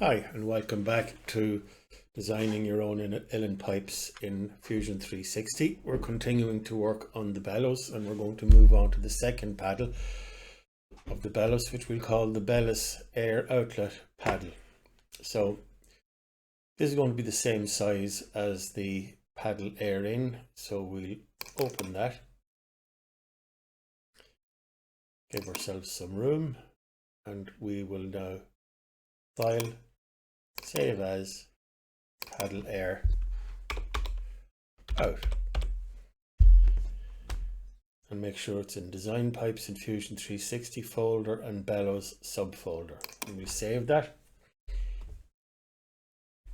Hi, and welcome back to designing your own uilleann pipes in Fusion 360. We're continuing to work on the bellows, and we're going to move on to the second paddle of the bellows, which we'll call the Bellows air outlet paddle. So this is going to be the same size as the paddle air in, so we'll open that, give ourselves some room, and we will now file, save as, paddle air out, and make sure it's in design pipes in Fusion 360 folder and Bellows subfolder, and we save that.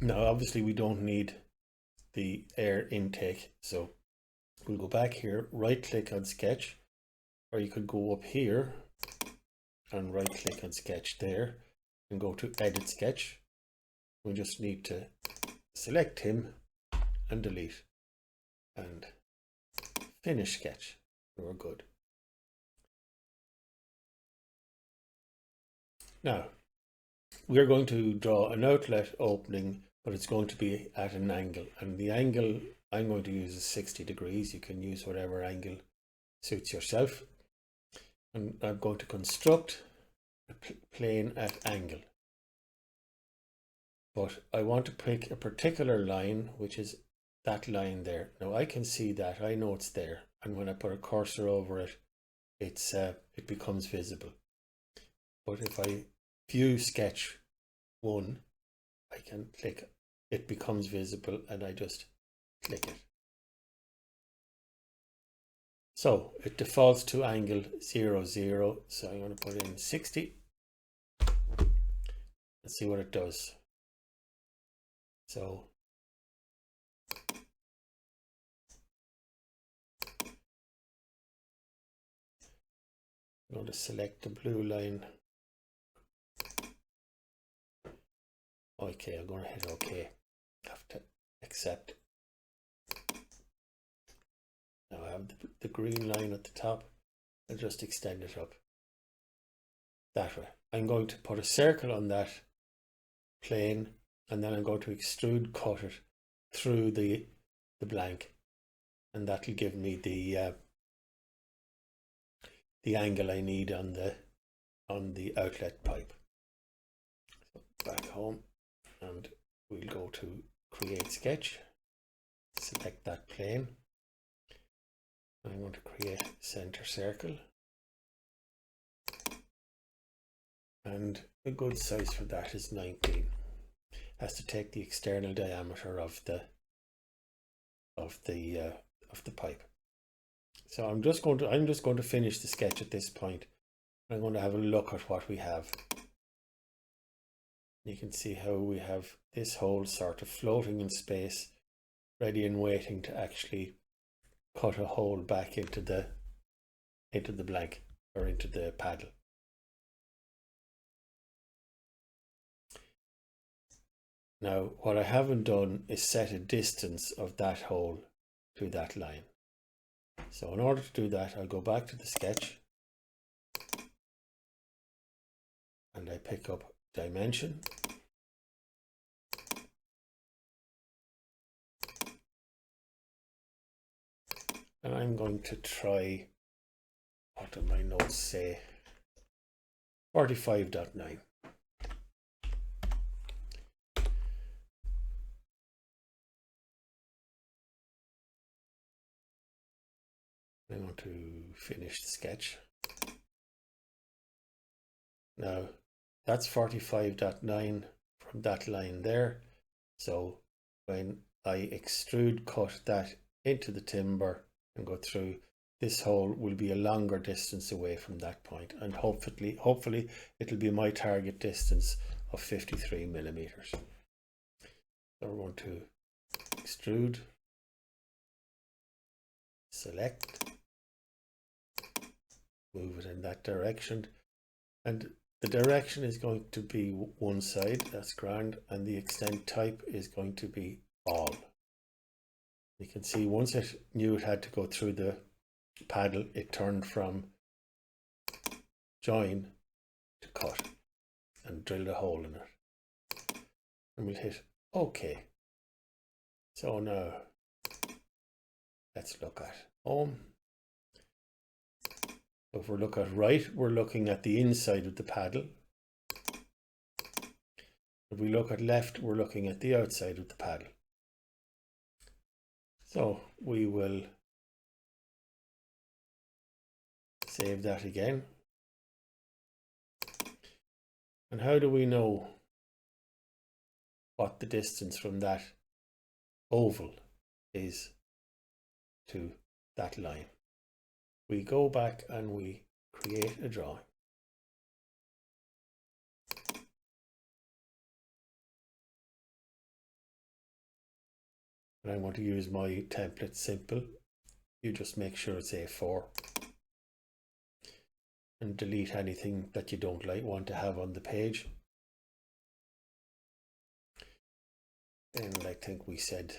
Now obviously we don't need the air intake, so we'll go back here, right click on sketch, or you could go up here and right click on sketch there and go to edit sketch. We just need to select him and delete and finish sketch. We're good. Now we're going to draw an outlet opening, but it's going to be at an angle, and the angle I'm going to use is 60 degrees. You can use whatever angle suits yourself. And I'm going to construct a plane at angle, but I want to pick a particular line, which is that line there. Now I can see that, I know it's there, and when I put a cursor over it, it becomes visible. But if I view sketch 1, I can click, it becomes visible, and I just click it. So it defaults to angle 0, 0, so I'm going to put in 60 and see what it does. So I'm going to select the blue line. Okay, I'm going to hit OK. Have to accept. Now I have the green line at the top. I'll just extend it up that way. I'm going to put a circle on that plane, and then I'm going to extrude cut it through the blank, and that'll give me the angle I need on the outlet pipe. So back home, and we'll go to create sketch, select that plane. I'm going to create center circle, and a good size for that is 19. Has to take the external diameter of the pipe. So I'm just going to finish the sketch at this point. I'm going to have a look at what we have. You can see how we have this hole sort of floating in space, ready and waiting to actually cut a hole back into the blank, or into the paddle. Now what I haven't done is set a distance of that hole to that line. So in order to do that, I'll go back to the sketch and I pick up dimension, and I'm going to try, what do my notes say, 45.9. I'm going to finish the sketch. Now that's 45.9 from that line there. So when I extrude cut that into the timber and go through, this hole will be a longer distance away from that point, and hopefully it'll be my target distance of 53 millimeters. So we're going to extrude, select, move it in that direction, and the direction is going to be one side, that's grand, and the extent type is going to be all. You can see once it knew it had to go through the paddle, it turned from join to cut and drilled a hole in it. and we'll hit OK. So now let's look at home. If we look at right, we're looking at the inside of the paddle. If we look at left, we're looking at the outside of the paddle. So we will save that again. And how do we know what the distance from that oval is to that line? We go back and we create a drawing. And I want to use my template simple. You just make sure it's A4 and delete anything that you don't want to have on the page. And I think we said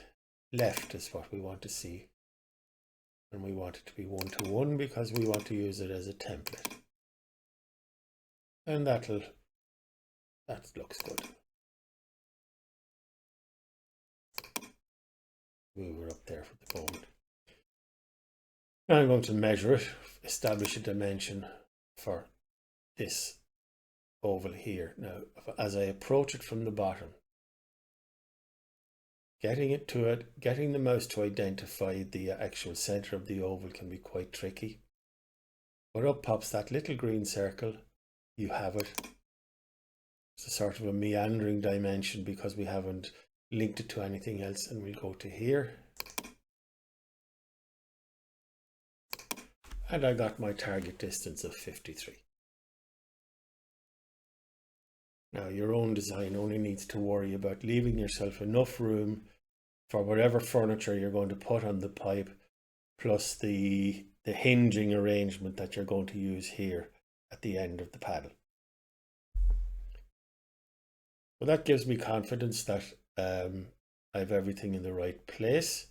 left is what we want to see. And we want it to be 1-to-1 because we want to use it as a template. And that looks good. Move it up there for the moment. Now I'm going to measure it, establish a dimension for this oval here. Now, as I approach it from the bottom, getting the mouse to identify the actual center of the oval can be quite tricky. But up pops that little green circle. You have it. It's a sort of a meandering dimension because we haven't linked it to anything else, and we'll go to here. And I got my target distance of 53. Now your own design only needs to worry about leaving yourself enough room for whatever furniture you're going to put on the pipe, plus the hinging arrangement that you're going to use here at the end of the paddle. Well, that gives me confidence that I have everything in the right place,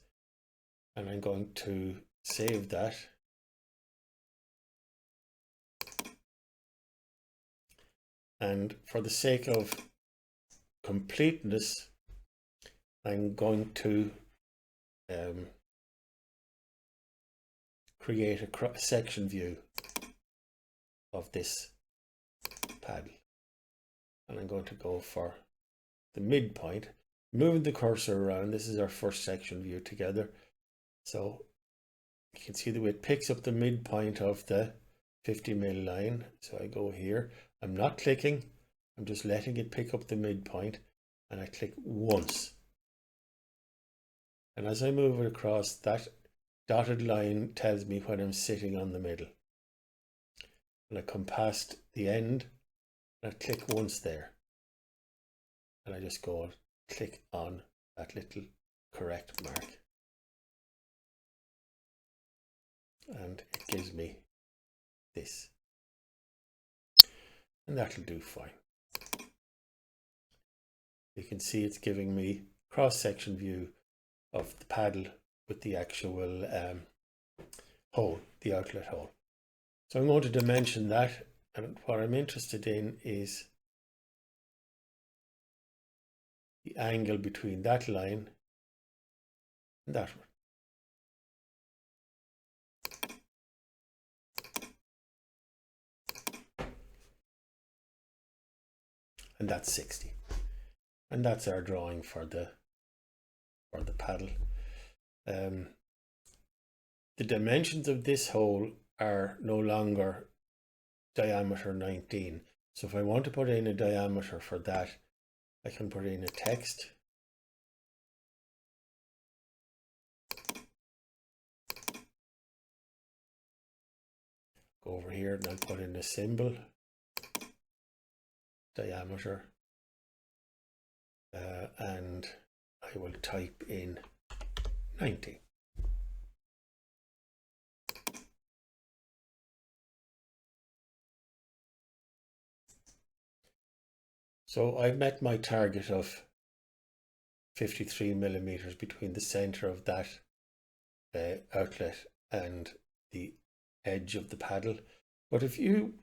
and I'm going to save that. And for the sake of completeness, I'm going to create a section view of this paddle. And I'm going to go for the midpoint, moving the cursor around. This is our first section view together. So you can see the way it picks up the midpoint of the 50mm line. So I go here. I'm not clicking, I'm just letting it pick up the midpoint, and I click once. And as I move it across, that dotted line tells me when I'm sitting on the middle. And I come past the end, and I click once there. And I just go and click on that little correct mark. And it gives me this. And that'll do fine. You can see it's giving me cross-section view of the paddle with the actual hole, the outlet hole. So I'm going to dimension that, and what I'm interested in is the angle between that line and that one. And that's 60. And that's our drawing for the paddle. The dimensions of this hole are no longer diameter 19. So if I want to put in a diameter for that, I can put in a text. Go over here and I'll put in a symbol. Diameter, and I will type in 90. So I've met my target of 53mm between the center of that outlet and the edge of the paddle. But if you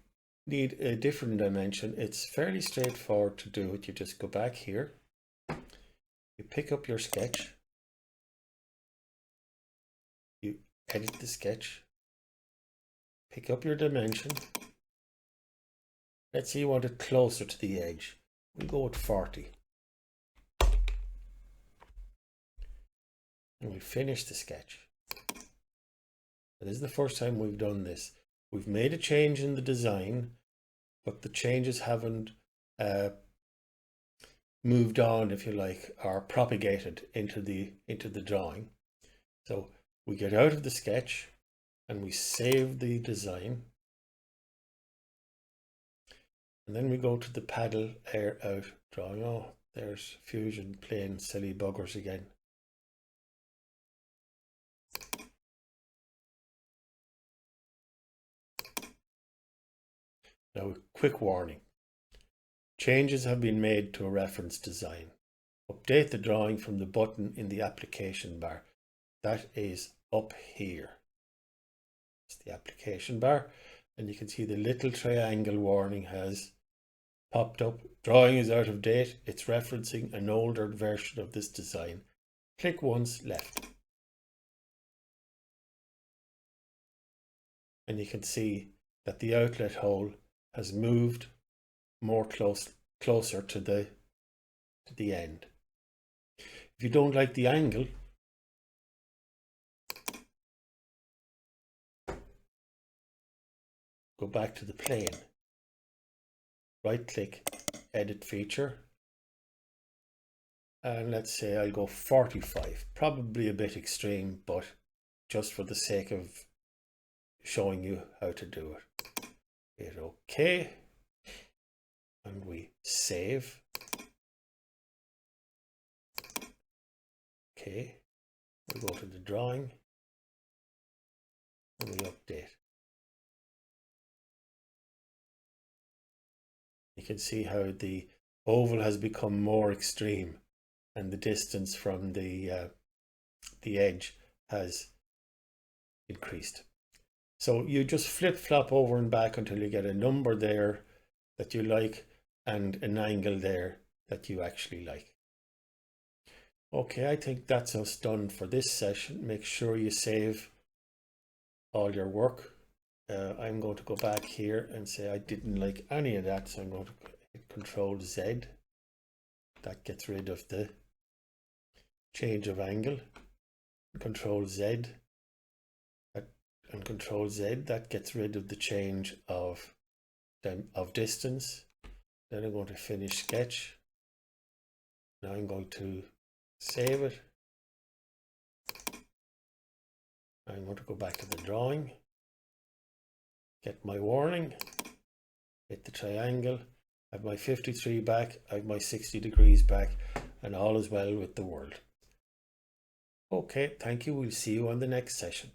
need a different dimension, it's fairly straightforward to do it. You just go back here You pick up your sketch, you edit the sketch, pick up your dimension. Let's say you want it closer to the edge. We'll go with 40. And we'll finish the sketch. This is the first time we've done this. We've made a change in the design, but the changes haven't moved on, if you like, or propagated into the drawing. So we get out of the sketch and we save the design. And then we go to the paddle air out drawing. Oh, there's Fusion playing silly buggers again. Now, quick warning. Changes have been made to a reference design. Update the drawing from the button in the application bar. That is up here. It's the application bar, and you can see the little triangle warning has popped up. Drawing is out of date. It's referencing an older version of this design. Click once, left. And you can see that the outlet hole has moved more closer to the end. If you don't like the angle, go back to the plane. Right click, edit feature. And let's say I'll go 45. Probably a bit extreme, but just for the sake of showing you how to do it. Hit OK. And we save. Okay, we go to the drawing and we update. You can see how the oval has become more extreme and the distance from the edge has increased. So you just flip-flop over and back until you get a number there that you like and an angle there that you actually like. Okay, I think that's us done for this session. Make sure you save all your work. I'm going to go back here and say I didn't like any of that, so I'm going to hit Control Z. That gets rid of the change of angle. Control Z and Control Z, that gets rid of the change of distance. Then I'm going to finish sketch. Now I'm going to save it. I'm going to go back to the drawing, get my warning, hit the triangle, I have my 53 back, I have my 60 degrees back, and all is well with the world. Okay, thank you. We'll see you on the next session.